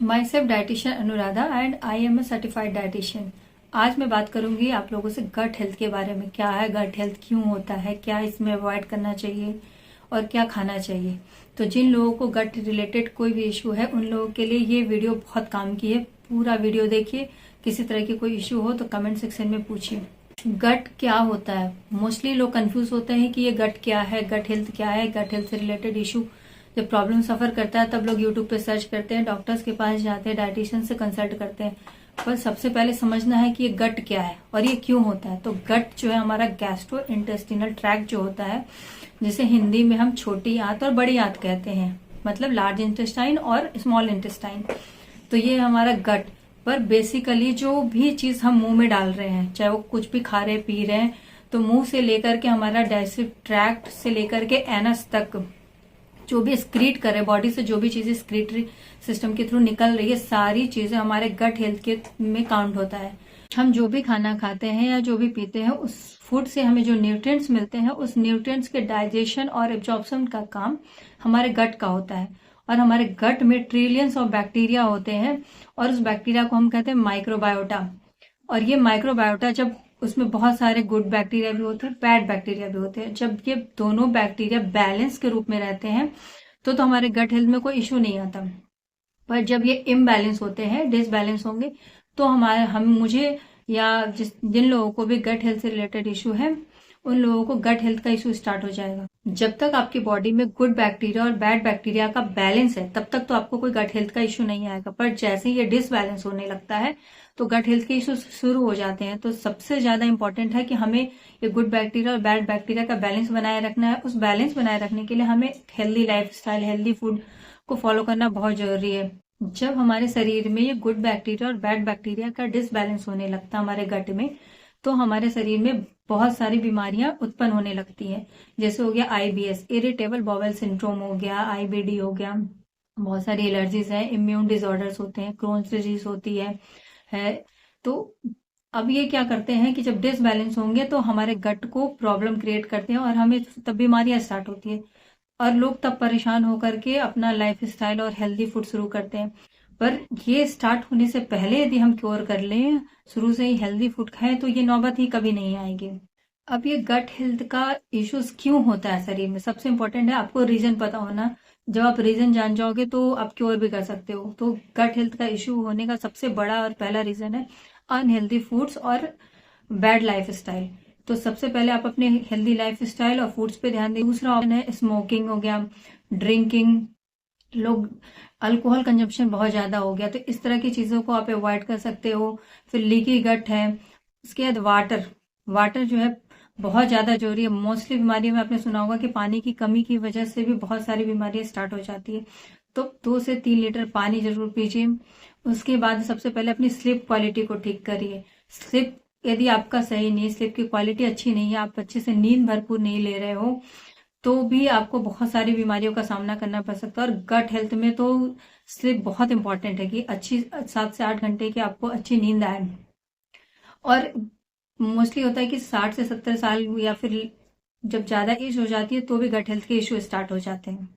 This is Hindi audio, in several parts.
My self dietitian Anuradha and I am a certified dietitian. आज मैं बात करूंगी आप लोगों से गट हेल्थ के बारे में। क्या है गट हेल्थ, क्यों होता है, क्या इसमें अवॉइड करना चाहिए और क्या खाना चाहिए। तो जिन लोगों को गट रिलेटेड कोई भी इशू है उन लोगों के लिए ये वीडियो बहुत काम की है। पूरा वीडियो देखिए। किसी तरह की कोई इशू हो तो कमेंट सेक्शन में पूछिए। गट क्या होता है? मोस्टली लोग कंफ्यूज होते हैं कि ये गट क्या है, गट हेल्थ क्या है। गट हेल्थ से रिलेटेड इशू जब प्रॉब्लम सफर करता है तब लोग यूट्यूब पे सर्च करते हैं, डॉक्टर्स के पास जाते हैं, डाइटिशियन से कंसल्ट करते हैं। पर सबसे पहले समझना है कि ये गट क्या है और ये क्यों होता है। तो गट जो है हमारा गैस्ट्रो इंटेस्टिनल ट्रैक्ट जो होता है, जिसे हिंदी में हम छोटी आंत और बड़ी आंत कहते हैं, मतलब लार्ज इंटेस्टाइन और स्मॉल इंटेस्टाइन। तो ये हमारा गट पर बेसिकली जो भी चीज हम मुंह में डाल रहे हैं, चाहे वो कुछ भी खा रहे पी रहे हैं, तो मुंह से लेकर के हमारा डाइजेस्टिव ट्रैक्ट से लेकर के एनस तक जो भी एक्सक्रीट करे, बॉडी से जो भी चीजें एक्सक्रीटरी सिस्टम के थ्रू निकल रही है, सारी चीजें हमारे गट हेल्थ के में काउंट होता है। हम जो भी खाना खाते हैं या जो भी पीते हैं, उस फूड से हमें जो न्यूट्रिएंट्स मिलते हैं, उस न्यूट्रिएंट्स के डाइजेशन और एब्जॉर्प्शन का काम हमारे गट का होता है। और हमारे गट में ट्रिलियंस ऑफ बैक्टीरिया होते हैं और उस बैक्टीरिया को हम कहते हैं माइक्रोबायोटा। और ये माइक्रोबायोटा, जब उसमें बहुत सारे गुड बैक्टीरिया भी होते हैं, बैड बैक्टीरिया भी होते हैं, जब ये दोनों बैक्टीरिया बैलेंस के रूप में रहते हैं तो हमारे गट हेल्थ में कोई इश्यू नहीं आता। पर जब ये इम्बैलेंस होते हैं, डिसबैलेंस होंगे, तो मुझे या जिन लोगों को भी गट हेल्थ से रिलेटेड इशू है उन लोगों को गट हेल्थ का इशू स्टार्ट हो जाएगा। जब तक आपकी बॉडी में गुड बैक्टीरिया और बैड बैक्टीरिया का बैलेंस है तब तक तो आपको कोई गट हेल्थ का इशू नहीं आएगा। पर जैसे ही ये डिसबैलेंस होने लगता है तो गट हेल्थ के इशू शुरू हो जाते हैं। तो सबसे ज्यादा इंपॉर्टेंट है कि हमें ये गुड बैक्टीरिया और बैड बैक्टीरिया का बैलेंस बनाए रखना है। उस बैलेंस बनाए रखने के लिए हमें healthy life style, healthy food को फॉलो करना बहुत जरूरी है। जब हमारे शरीर में ये गुड बैक्टीरिया और बैड बैक्टीरिया का डिसबैलेंस होने लगता है हमारे गट में, तो हमारे शरीर में बहुत सारी बीमारियां उत्पन्न होने लगती हैं। जैसे हो गया IBS, इरिटेबल बाउल सिंड्रोम हो गया, IBD हो गया, बहुत सारी एलर्जीज हैं, इम्यून डिसऑर्डर्स होते हैं, क्रोन्स डिजीज होती है। तो अब ये क्या करते हैं कि जब डिसबैलेंस होंगे तो हमारे गट को प्रॉब्लम क्रिएट करते हैं और हमें तब बीमारियां स्टार्ट होती है और लोग तब परेशान होकर के अपना लाइफ स्टाइल और हेल्दी फूड शुरू करते हैं। पर ये स्टार्ट होने से पहले यदि हम क्योर कर लें, शुरू से ही हेल्दी फूड खाएं, तो ये नौबत ही कभी नहीं आएगी। अब ये गट हेल्थ का इश्यूज क्यों होता है शरीर में, सबसे इंपॉर्टेंट है आपको रीजन पता होना। जब आप रीजन जान जाओगे तो आप क्योर भी कर सकते हो। तो गट हेल्थ का इश्यू होने का सबसे बड़ा और पहला रीजन है अनहेल्दी फूड्स और बैड लाइफ स्टाइल। तो सबसे पहले आप अपने हेल्दी लाइफ स्टाइल और फूड्स पे ध्यान दें। दूसरा ऑप्शन है स्मोकिंग हो गया, ड्रिंकिंग, लोग अल्कोहल कंजप्शन बहुत ज्यादा हो गया, तो इस तरह की चीजों को आप अवॉइड कर सकते हो। फिर लीकी गट है। उसके बाद वाटर जो है बहुत ज्यादा जरूरी है। मोस्टली बीमारियों में आपने सुना होगा कि पानी की कमी की वजह से भी बहुत सारी बीमारियां स्टार्ट हो जाती है। तो 2 से 3 लीटर पानी जरूर पीजिए। उसके बाद सबसे पहले अपनी स्लीप क्वालिटी को ठीक करिए। स्लीप यदि आपका सही नहीं, स्लीप की क्वालिटी अच्छी नहीं है, आप अच्छे से नींद भरपूर नहीं ले रहे हो, तो भी आपको बहुत सारी बीमारियों का सामना करना पड़ सकता है। और गट हेल्थ में तो स्लीप बहुत इंपॉर्टेंट है कि अच्छी 7 से 8 घंटे की आपको अच्छी नींद आए। और मोस्टली होता है कि 60 से 70 साल या फिर जब ज्यादा एज हो जाती है तो भी गट हेल्थ के इश्यू स्टार्ट हो जाते हैं।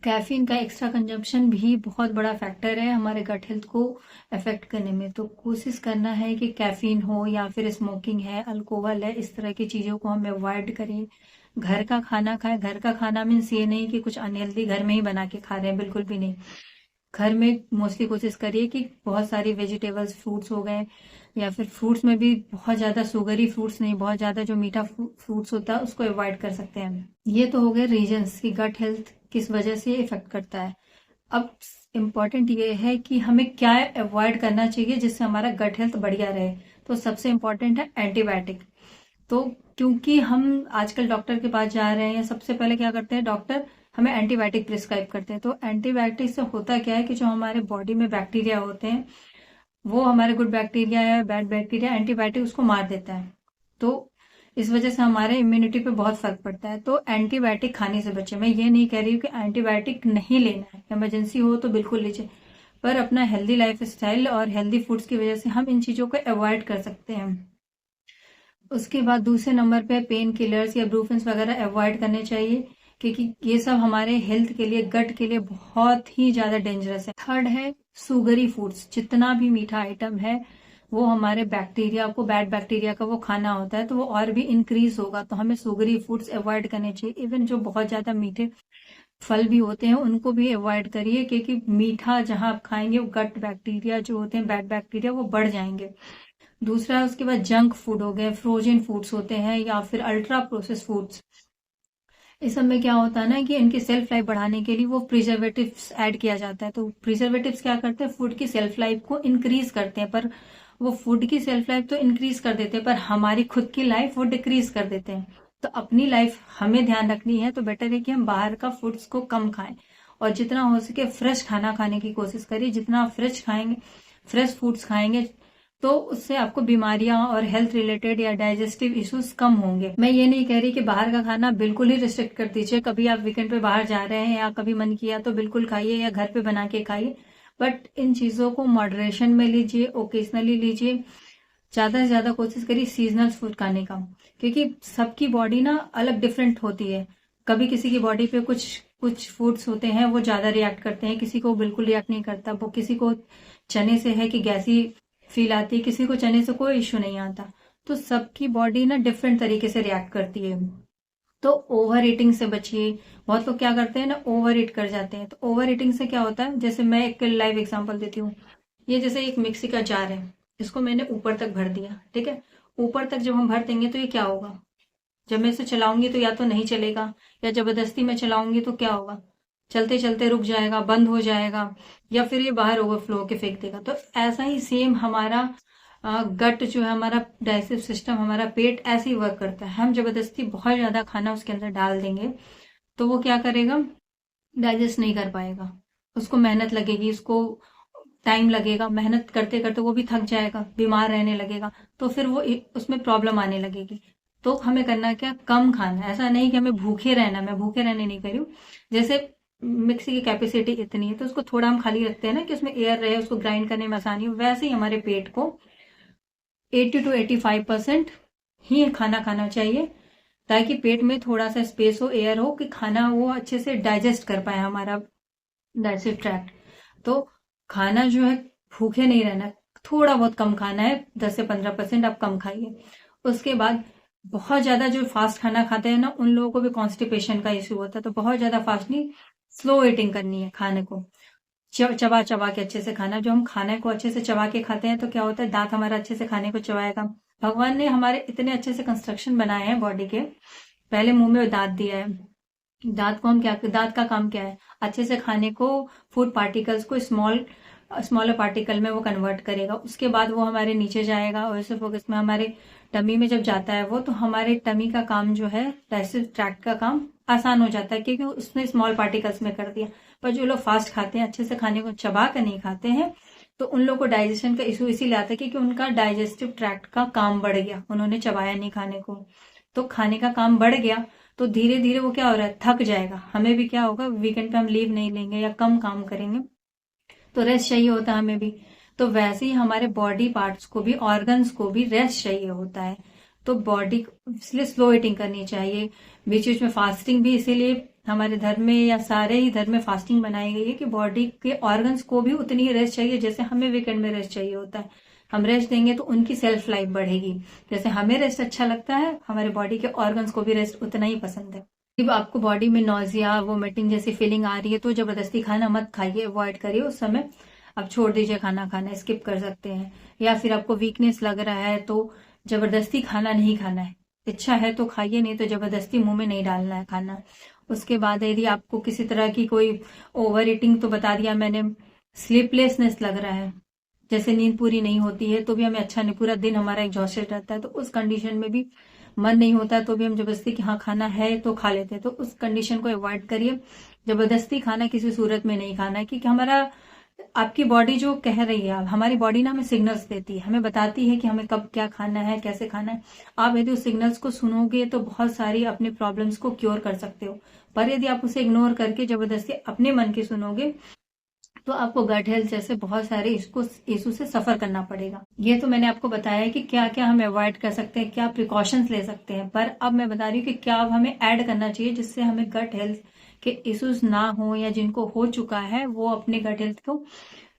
कैफीन का एक्स्ट्रा कंजम्पशन भी बहुत बड़ा फैक्टर है हमारे गट हेल्थ को अफेक्ट करने में। तो कोशिश करना है कि कैफीन हो या फिर स्मोकिंग है, अल्कोहल है, इस तरह की चीजों को हम अवॉइड करें। घर का खाना खाएं। घर का खाना मीन्स ये नहीं कि कुछ अनहेल्दी घर में ही बना के खा रहे हैं, बिल्कुल भी नहीं। घर में मोस्टली कोशिश करिए कि बहुत सारी वेजिटेबल्स, फ्रूट्स हो गए, या फिर फ्रूट्स में भी बहुत ज्यादा शुगरी फ्रूट्स नहीं, बहुत ज्यादा जो मीठा फ्रूट्स होता है उसको अवॉइड कर सकते हैं। ये तो हो गए रीजंस कि गट हेल्थ किस वजह से इफेक्ट करता है। अब इम्पॉर्टेंट ये है कि हमें क्या अवॉइड करना चाहिए जिससे हमारा गट हेल्थ बढ़िया रहे। तो सबसे इम्पॉर्टेंट है एंटीबायोटिक। तो क्योंकि हम आजकल डॉक्टर के पास जा रहे हैं, सबसे पहले क्या करते हैं डॉक्टर, हमें एंटीबायोटिक प्रिस्क्राइब करते हैं। तो एंटीबायोटिक से होता क्या है कि जो हमारे बॉडी में बैक्टीरिया होते हैं, वो हमारे गुड बैक्टीरिया या बैड बैक्टीरिया, एंटीबायोटिक उसको मार देता है। तो इस वजह से हमारे इम्यूनिटी पे बहुत फर्क पड़ता है। तो एंटीबायोटिक खाने से बचे। मैं ये नहीं कह रही हूँ कि एंटीबायोटिक नहीं लेना है, इमरजेंसी हो तो बिल्कुल लीजिए, पर अपना हेल्दी लाइफ स्टाइल और हेल्दी फूड्स की वजह से हम इन चीजों को अवॉइड कर सकते हैं। उसके बाद दूसरे नंबर पे पेन किलर्स या ब्रूफेंस वगैरह अवॉइड करने चाहिए। क्योंकि ये सब हमारे हेल्थ के लिए, गट के लिए बहुत ही ज्यादा डेंजरस है। थर्ड है सुगरी फूड्स। जितना भी मीठा आइटम है वो हमारे बैक्टीरिया को, बैड बैक्टीरिया का वो खाना होता है, तो वो और भी इंक्रीज होगा। तो हमें सुगरी फूड्स अवॉइड करने चाहिए। इवन जो बहुत ज्यादा मीठे फल भी होते हैं उनको भी अवॉइड करिए, क्योंकि मीठा जहां आप खाएंगे वो गट बैक्टीरिया जो होते हैं, बैड बैक्टीरिया, वो बढ़ जाएंगे। दूसरा, उसके बाद जंक फूड हो गए, फ्रोजन फूड्स होते हैं या फिर अल्ट्रा प्रोसेस फूड्स। इस सब में क्या होता है ना कि इनकी सेल्फ लाइफ बढ़ाने के लिए वो प्रिजर्वेटिव्स ऐड किया जाता है। तो प्रिजर्वेटिव्स क्या करते हैं, फूड की सेल्फ लाइफ को इंक्रीज करते हैं। पर वो फूड की सेल्फ लाइफ तो इंक्रीज कर देते हैं, पर हमारी खुद की लाइफ वो डिक्रीज कर देते हैं। तो अपनी लाइफ हमें ध्यान रखनी है, तो बेटर है कि हम बाहर का फूड्स को कम खाएं और जितना हो सके फ्रेश खाना खाने की कोशिश करिए। जितना आप फ्रेश खाएंगे, फ्रेश फूड्स खाएंगे, तो उससे आपको बीमारियां और हेल्थ रिलेटेड या डाइजेस्टिव इश्यूज कम होंगे। मैं ये नहीं कह रही कि बाहर का खाना बिल्कुल ही रिस्ट्रिक्ट कर दीजिए। कभी आप वीकेंड पे बाहर जा रहे हैं या कभी मन किया तो बिल्कुल खाइए या घर पे बना के खाइए, बट इन चीजों को मॉडरेशन में लीजिए, ओकेजनली लीजिए। ज्यादा से ज्यादा कोशिश करिए सीजनल फूड खाने का, क्योंकि सबकी बॉडी ना अलग डिफरेंट होती है। कभी किसी की बॉडी पे कुछ कुछ फूड्स होते हैं वो ज्यादा रिएक्ट करते हैं, किसी को बिल्कुल रिएक्ट नहीं करता। वो किसी को चने से है कि गैसी फील आती है, किसी को चने से कोई इश्यू नहीं आता। तो सबकी बॉडी ना डिफरेंट तरीके से रिएक्ट करती है। तो ओवर ईटिंग से बचिए। बहुत लोग क्या करते हैं ना, ओवर ईट कर जाते हैं। तो ओवर ईटिंग से क्या होता है, जैसे मैं एक लाइव एग्जांपल देती हूँ। ये जैसे एक मिक्सी का जार है, इसको मैंने ऊपर तक भर दिया, ठीक है। ऊपर तक जब हम भर देंगे तो ये क्या होगा, जब मैं इसे चलाऊंगी तो या तो नहीं चलेगा, या जबरदस्ती में चलाऊंगी तो क्या होगा, चलते चलते रुक जाएगा, बंद हो जाएगा, या फिर ये बाहर ओवरफ्लो होके फेंक देगा। तो ऐसा ही सेम हमारा गट जो है, हमारा डाइजेस्टिव सिस्टम, हमारा पेट ऐसे ही वर्क करता है। हम जबरदस्ती बहुत ज्यादा खाना उसके अंदर डाल देंगे तो वो क्या करेगा, डाइजेस्ट नहीं कर पाएगा। उसको मेहनत लगेगी, उसको टाइम लगेगा, मेहनत करते करते वो भी थक जाएगा, बीमार रहने लगेगा, तो फिर वो उसमें प्रॉब्लम आने लगेगी। तो हमें करना क्या, कम खाना। ऐसा नहीं कि हमें भूखे रहना, मैं भूखे रहने नहीं कर रही हूँ। जैसे मिक्सी की कैपेसिटी इतनी है तो उसको थोड़ा हम खाली रखते हैं ना कि उसमें एयर रहे, उसको ग्राइंड करने में आसानी हो। वैसे ही हमारे पेट को 80 to 85% ही खाना खाना चाहिए, ताकि पेट में थोड़ा सा स्पेस हो, एयर हो, कि खाना वो अच्छे से डाइजेस्ट कर पाए हमारा डाइजेस्टिव ट्रैक्ट। तो खाना जो है भूखे नहीं रहना, थोड़ा बहुत कम खाना है, 10 से 15% आप कम खाइए। उसके बाद बहुत ज्यादा जो फास्ट खाना खाते हैं ना, उन लोगों को भी कॉन्स्टिपेशन का इश्यू होता है। तो बहुत ज्यादा फास्ट नहीं, स्लो ईटिंग करनी है खाने को, चबा चबा के अच्छे से खाना। जो हम खाने को अच्छे से चबा के खाते हैं तो क्या होता है, दांत हमारा अच्छे से खाने को चबाएगा। भगवान ने हमारे इतने अच्छे से कंस्ट्रक्शन बनाए हैं बॉडी के, पहले मुंह में दांत दिया है। दांत को हम क्या, दांत का काम क्या है, अच्छे से खाने को, फूड पार्टिकल्स को स्मॉलर पार्टिकल में वो कन्वर्ट करेगा। उसके बाद वो हमारे नीचे जाएगा और इसे फोकस में हमारे टमी में जब जाता है वो, तो हमारे टमी का काम जो है, डाइजेस्टिव ट्रैक्ट का काम आसान हो जाता है, क्योंकि उसने स्मॉल पार्टिकल्स में कर दिया। पर जो लोग फास्ट खाते हैं, अच्छे से खाने को चबा कर नहीं खाते हैं, तो उन लोगों को डाइजेशन का इशू इसीलिए आता है क्योंकि उनका डाइजेस्टिव ट्रैक्ट का काम बढ़ गया, उन्होंने चबाया नहीं खाने को। तो खाने का काम बढ़ गया तो धीरे धीरे वो क्या हो रहा है, थक जाएगा। हमें भी क्या होगा, वीकेंड पे हम लीव नहीं लेंगे या कम काम करेंगे, तो रेस्ट चाहिए होता है हमें भी। तो वैसे ही हमारे बॉडी पार्ट्स को भी, ऑर्गन्स को भी रेस्ट चाहिए होता है। तो बॉडी, इसलिए स्लो ईटिंग करनी चाहिए। बीच बीच में फास्टिंग भी, इसीलिए हमारे धर्म में या सारे ही धर्म में फास्टिंग बनाई गई है कि बॉडी के ऑर्गन्स को भी उतनी ही रेस्ट चाहिए जैसे हमें वीकेंड में रेस्ट चाहिए होता है। हम रेस्ट देंगे तो उनकी सेल्फ लाइफ बढ़ेगी। जैसे हमें रेस्ट अच्छा लगता है, हमारे बॉडी के ऑर्गन्स को भी रेस्ट उतना ही पसंद है। जब आपको बॉडी में नॉजिया, वोमिटिंग जैसी फीलिंग आ रही है तो जबरदस्ती खाना मत खाइए, अवॉइड करिए। उस समय आप छोड़ दीजिए खाना खाना, स्किप कर सकते हैं। या फिर आपको वीकनेस लग रहा है तो जबरदस्ती खाना नहीं खाना है, इच्छा है तो खाइए, नहीं तो जबरदस्ती मुंह में नहीं डालना है खाना। उसके बाद यदि आपको किसी तरह की कोई ओवर ईटिंग, तो बता दिया मैंने, स्लीपलेसनेस लग रहा है, जैसे नींद पूरी नहीं होती है तो भी हमें अच्छा नहीं, पूरा दिन हमारा एग्जॉस्टेड रहता है, तो उस कंडीशन में भी मन नहीं होता तो भी हम जबरदस्ती कि हाँ खाना है तो खा लेते हैं। तो उस कंडीशन को अवॉइड करिए। जबरदस्ती खाना किसी सूरत में नहीं खाना है, क्योंकि हमारा, आपकी बॉडी जो कह रही है, हमारी बॉडी ना हमें सिग्नल्स देती है, हमें बताती है कि हमें कब क्या खाना है, कैसे खाना है। आप यदि उस सिग्नल्स को सुनोगे तो बहुत सारी अपनी प्रॉब्लम्स को क्योर कर सकते हो। पर यदि आप उसे इग्नोर करके जबरदस्ती अपने मन की सुनोगे तो आपको गट हेल्थ जैसे बहुत सारे इसको इशू से सफर करना पड़ेगा। ये तो मैंने आपको बताया कि क्या क्या हम अवॉइड कर सकते हैं, क्या प्रिकॉशंस ले सकते हैं, पर अब मैं बता रही हूँ कि क्या अब हमें ऐड करना चाहिए जिससे हमें गट हेल्थ के इश्यूज ना हो, या जिनको हो चुका है वो अपने गट हेल्थ को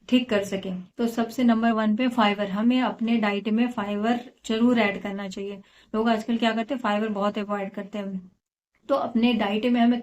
ठीक कर सके। तो सबसे नंबर 1 पे फाइबर, हमें अपने डाइट में फाइबर जरूर ऐड करना चाहिए। लोग आजकल क्या करते हैं, फाइबर बहुत अवॉइड करते हैं। तो अपने डाइट में हमें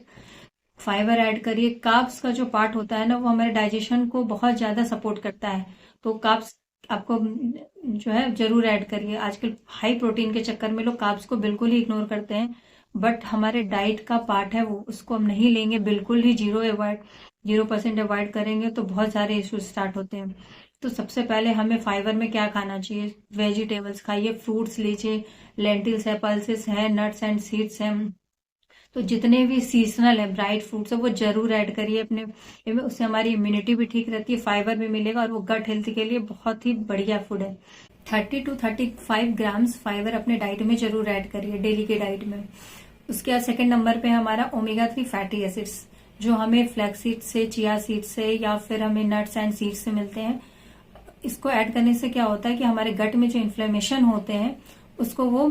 फाइबर ऐड करिए। कार्ब्स का जो पार्ट होता है ना, वो हमारे डाइजेशन को बहुत ज्यादा सपोर्ट करता है। तो कार्ब्स आपको जो है जरूर ऐड करिए। आजकल हाई प्रोटीन के चक्कर में लोग कार्ब्स को बिल्कुल ही इग्नोर करते हैं, बट हमारे डाइट का पार्ट है वो, उसको हम नहीं लेंगे, बिल्कुल ही 0% अवॉइड करेंगे तो बहुत सारे इश्यूज स्टार्ट होते हैं। तो सबसे पहले हमें फाइबर में क्या खाना चाहिए, वेजिटेबल्स खाइए, फ्रूट्स लीजिए, लेंटिल्स है, पल्सेस है, नट्स एंड सीड्स हैं। तो जितने भी सीजनल है ब्राइट फ्रूट्स है वो जरूर ऐड करिए अपने में, उससे हमारी इम्यूनिटी भी ठीक रहती है, फाइबर भी मिलेगा, और वो गट हेल्थ के लिए बहुत ही बढ़िया फूड है। 30 to 35 ग्राम्स फाइबर अपने डाइट में जरूर ऐड करिए, डेली के डाइट में। उसके बाद सेकंड नंबर पे हमारा ओमेगा 3 फैटी एसिड्स, जो हमें फ्लैक्स सीड से, चिया सीड से, या फिर हमें नट्स एंड सीड्स से मिलते हैं। इसको ऐड करने से क्या होता है कि हमारे गट में जो इन्फ्लेमेशन होते हैं उसको वो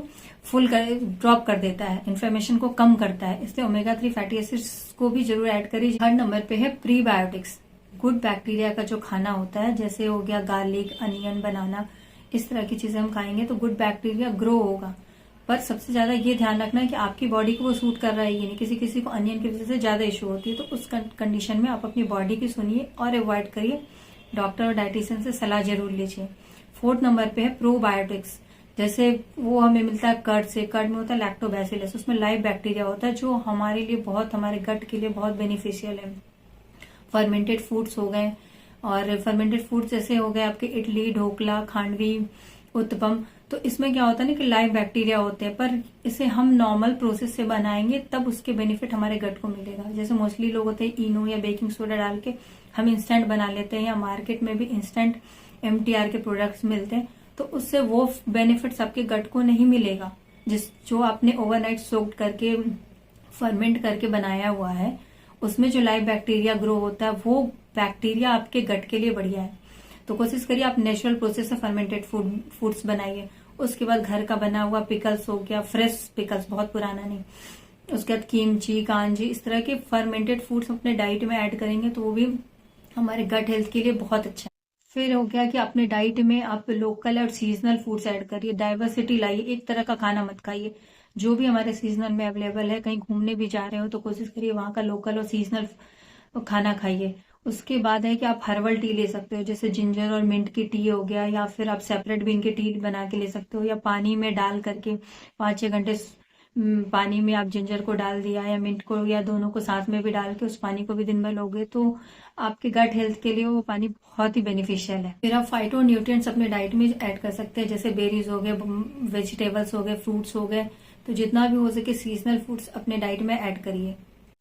ड्रॉप कर देता है, इन्फ्लेमेशन को कम करता है, इसलिए ओमेगा 3 फैटी एसिड्स को भी जरूर ऐड करिए। थर्ड नंबर पे है प्रीबायोटिक्स, गुड बैक्टीरिया का जो खाना होता है, जैसे हो गया गार्लिक, अनियन, बनाना, इस तरह की चीजें हम खाएंगे तो गुड बैक्टीरिया ग्रो होगा। पर सबसे ज्यादा ये ध्यान रखना है कि आपकी बॉडी को वो सूट कर रहा है ये नहीं। किसी किसी को अनियन की वजह से ज्यादा इशू होती है, तो उस कंडीशन में आप अपनी बॉडी की सुनिए और अवॉइड करिए, डॉक्टर और डाइटिशियन से सलाह जरूर लीजिए। फोर्थ नंबर पे है प्रोबायोटिक्स, जैसे वो हमें मिलता है कर्ड से। कर्ड में होता है लैक्टोबैसिलस, उसमें लाइव बैक्टीरिया होता है जो हमारे लिए बहुत, हमारे गट के लिए बहुत बेनिफिशियल है। फर्मेंटेड फूड्स हो गए, और फर्मेंटेड फूड्स जैसे हो गए आपके इडली, ढोकला, खांडवी, उत्तपम, तो इसमें क्या होता है ना कि लाइव बैक्टीरिया होते हैं, पर इसे हम नॉर्मल प्रोसेस से बनाएंगे तब उसके बेनिफिट हमारे गट को मिलेगा। जैसे मोस्टली लोग होते हैं इनो या बेकिंग सोडा डाल के हम इंस्टेंट बना लेते हैं, या मार्केट में भी इंस्टेंट MTR के प्रोडक्ट्स मिलते हैं, तो उससे वो बेनिफिट्स आपके गट को नहीं मिलेगा। जो आपने ओवरनाइट सोक्ड करके, फर्मेंट करके बनाया हुआ है, उसमें जो लाइव बैक्टीरिया ग्रो होता है, वो बैक्टीरिया आपके गट के लिए बढ़िया है। तो कोशिश करिए आप नेचुरल प्रोसेस से फर्मेंटेड फूड्स बनाइए। उसके बाद घर का बना हुआ पिकल्स हो गया, फ्रेश पिकल्स, बहुत पुराना नहीं। उसके बाद किमची, कांजी, इस तरह के फर्मेंटेड फूड्स अपने डाइट में ऐड करेंगे तो वो भी हमारे गट हेल्थ के लिए बहुत अच्छा है। फिर हो गया कि अपने डाइट में आप लोकल और सीजनल फूड्स ऐड करिए, डाइवर्सिटी लाइए, एक तरह का खाना मत खाइए। जो भी हमारे सीजनल में अवेलेबल है, कहीं घूमने भी जा रहे हो तो कोशिश करिए वहां का लोकल और सीजनल खाना खाइए। उसके बाद है कि आप हर्बल टी ले सकते हो, जैसे जिंजर और मिंट की टी हो गया, या फिर आप सेपरेट भी इनकी टी बना के ले सकते हो, या पानी में डाल करके 5-6 घंटे पानी में आप जिंजर को डाल दिया या मिंट को, या दोनों को साथ में भी डाल के उस पानी को भी दिन भर लोगे तो आपके गट हेल्थ के लिए वो पानी बहुत ही बेनिफिशियल है। फिर आप फाइटो न्यूट्रिएंट्स अपने डाइट में ऐड कर सकते हैं, जैसे बेरीज हो गए, वेजिटेबल्स हो गए, फ्रूट्स हो गए, तो जितना भी हो सके सीजनल फूड्स अपने डाइट में ऐड करिए।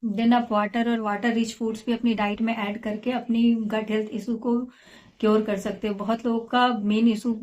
देन आप वाटर और वाटर रिच फूड्स भी अपनी डाइट में ऐड करके अपनी गट हेल्थ इशू को क्योर कर सकते हो। बहुत लोगों का मेन इशू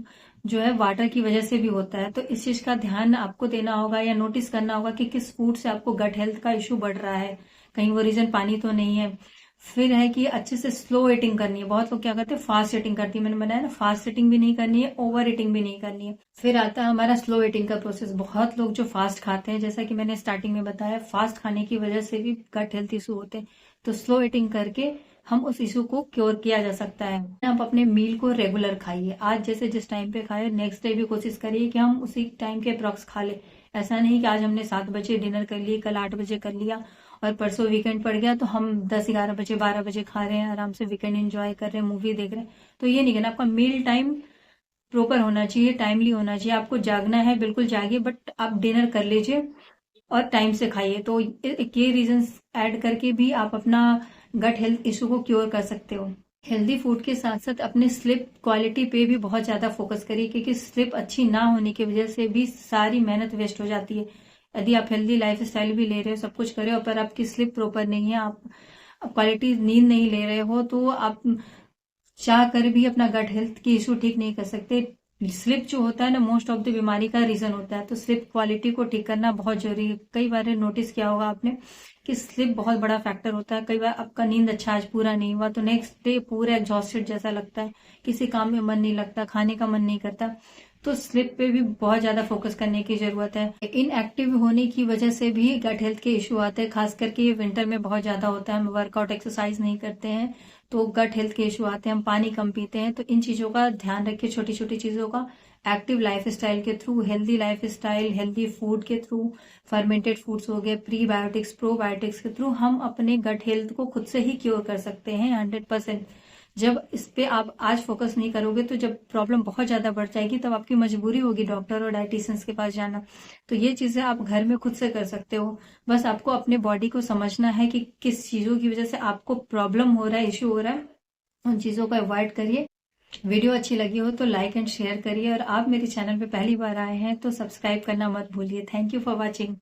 जो है वाटर की वजह से भी होता है, तो इस चीज का ध्यान आपको देना होगा या नोटिस करना होगा कि किस फूड से आपको गट हेल्थ का इशू बढ़ रहा है, कहीं वो रीजन पानी तो नहीं है। फिर है कि अच्छे से स्लो ईटिंग करनी है। बहुत लोग क्या करते हैं, फास्ट ईटिंग करती है, मैंने बनाया ना, फास्ट ईटिंग भी नहीं करनी है, ओवर ईटिंग भी नहीं करनी है। फिर आता है हमारा स्लो ईटिंग का प्रोसेस। बहुत लोग जो फास्ट खाते हैं, जैसा कि मैंने स्टार्टिंग में बताया, फास्ट खाने की वजह से भी गट हेल्थ इशू होते हैं, तो स्लो ईटिंग करके हम उस इशू को क्योर किया जा सकता है। आप अपने मील को रेगुलर खाइए, आज जैसे जिस टाइम पे खाए नेक्स्ट डे भी कोशिश करिए कि हम उसी टाइम के अप्रॉक्स खा ले। ऐसा नहीं कि आज हमने 7 बजे डिनर कर लिया, कल 8 बजे कर लिया और परसों वीकेंड पड़ गया तो हम 10-11 बजे 12 बजे खा रहे हैं, आराम से वीकेंड एंजॉय कर रहे हैं, मूवी देख रहे हैं। तो ये नहीं करना, आपका मील टाइम प्रॉपर होना चाहिए, टाइमली होना चाहिए। आपको जागना है बिल्कुल जागिए, बट आप डिनर कर लीजिए और टाइम से खाइए। तो ये रीजंस ऐड करके भी आप अपना गट हेल्थ इशू को क्योर कर सकते हो। हेल्दी फूड के साथ साथ अपने स्लिप क्वालिटी पे भी बहुत ज्यादा फोकस करिए, क्योंकि स्लिप अच्छी ना होने की वजह से भी सारी मेहनत वेस्ट हो जाती है। यदि आप हेल्दी लाइफ स्टाइल भी ले रहे हो, सब कुछ कर रहे हो, पर आपकी स्लिप प्रॉपर नहीं है, आप क्वालिटी नींद नहीं ले रहे हो, तो आप चाह कर भी अपना गट हेल्थ की इशू ठीक नहीं कर सकते। स्लिप जो होता है ना, मोस्ट ऑफ द बीमारी का रीजन होता है। तो स्लिप क्वालिटी को ठीक करना बहुत जरूरी है। कई बार नोटिस किया होगा आपने कि स्लिप बहुत बड़ा फैक्टर होता है। कई बार आपका नींद अच्छा आज पूरा नहीं हुआ तो नेक्स्ट डे पूरा एग्जॉस्टेड जैसा लगता है, किसी काम में मन नहीं लगता, खाने का मन नहीं करता। तो स्लिप पे भी बहुत ज्यादा फोकस करने की जरूरत है। इनएक्टिव होने की वजह से भी गट हेल्थ के इश्यू आते हैं, खास करके ये विंटर में बहुत ज्यादा होता है। हम वर्कआउट एक्सरसाइज नहीं करते हैं तो गट हेल्थ के इश्यू आते हैं, हम पानी कम पीते हैं। तो इन चीजों का ध्यान रखिए, छोटी छोटी चीजों का। एक्टिव लाइफ स्टाइल के through, healthy life style, healthy food के थ्रू, फर्मेंटेड फूड्स हो गए, प्रीबायोटिक्स प्रोबायोटिक्स के थ्रू हम अपने गट हेल्थ को खुद से ही क्योर कर सकते हैं 100%। जब इस पे आप आज फोकस नहीं करोगे तो जब प्रॉब्लम बहुत ज्यादा बढ़ जाएगी तब आपकी मजबूरी होगी डॉक्टर और डाइटिशियंस के पास जाना। तो ये चीजें आप घर में खुद से कर सकते हो। बस आपको अपने बॉडी को समझना है कि किस चीजों की वजह से आपको प्रॉब्लम हो रहा है, इश्यू हो रहा है। उन चीजों को अवॉइड करिए। वीडियो अच्छी लगी हो तो लाइक एंड शेयर करिए, और आप मेरे चैनल पे पहली बार आए हैं तो सब्सक्राइब करना मत भूलिए। Thank you for watching.